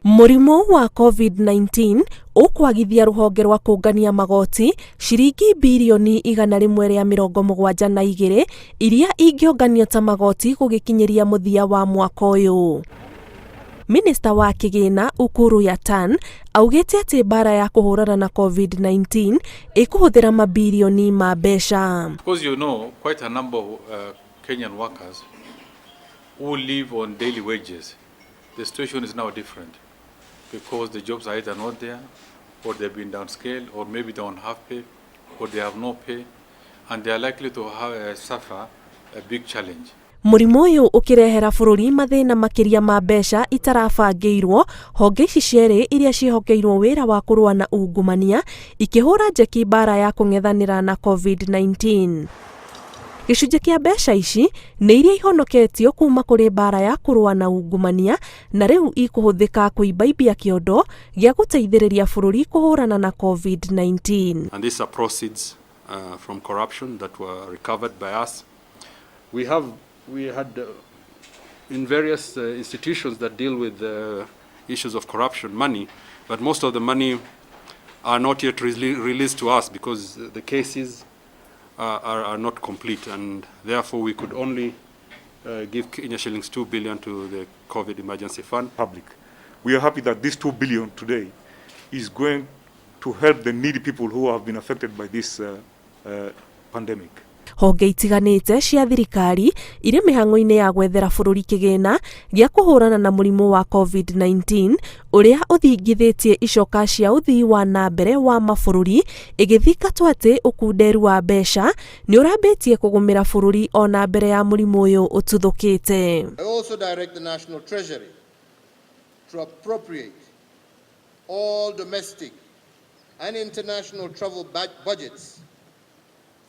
Murimu wa COVID-19 ukwagithia ruhonge rwa kungania magoti ciringi birioni 172 iria ingionganio ta magoti gugikinyiria muthia wa mwaka uyu. Minister wa kigina ukwagithia augite ati bara ya kuhurana na COVID-19 ikuhuthira mabirioni ma mbeca. Because you know, quite a number of Kenyan workers who live on daily wages. The situation is now different because the jobs are either not there, or they've been downscaled, or maybe they don't have pay, or they have no pay, and they are likely to suffer a big challenge. Murimu uyu ukirehera bururi mathina makiria ma mbeca itarabangirwo honge ici cieri iria cihokeirwo wira wa kurua na ungumania ikihura njeki bara ya kungethanira na COVID-19. Gicunjĩ kia mbeca ici nĩ iria ihonoketio kuma kuri bara ya kurua na ungumania na riu ikuhuthika kuibaibia kiondo gia guteithiriria bururi kuhurana na COVID-19. And these are proceeds from corruption that were recovered by us. We had in various institutions that deal with issues of corruption money, but most of the money are not yet released to us because the cases are not complete, and therefore we could only give Kenya shillings 2 billion to the COVID emergency fund. Public. We are happy that this 2 billion today is going to help the needy people who have been affected by this pandemic. Honge itiganite cia thirikari iri mihango-ini ya gwethera bururi kigina gia kuhurana na murimu wa COVID-19 uria uthingithitie icoka cia uthii wa na mbere wa mabururi igithika twati ukunderu wa mbeca ni urambitie kugumira bururi ona mbere ya murimu uyu ututhukite. I also direct the National Treasury to appropriate all domestic and international travel budgets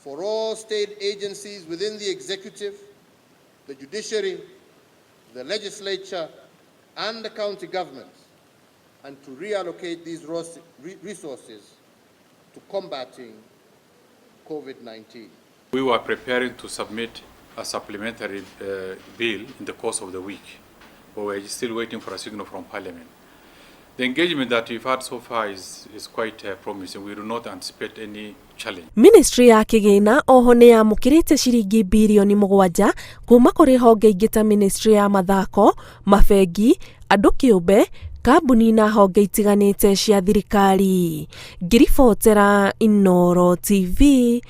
for all state agencies within the executive, the judiciary, the legislature, and the county governments, and to reallocate these resources to combating COVID-19. We were preparing to submit a supplementary bill in the course of the week, but we're still waiting for a signal from Parliament. The engagement that we've had so far is quite promising. We do not anticipate any challenge. Ministry ya kigina oho ni yamukirite ciringi birioni 7 kuma kuri honge ingĩ ta Ministry ya mathako, mabengi, andu kiumbe, kambuni na honge itiganite cia thirikari. Ngiribotera Inooro TV.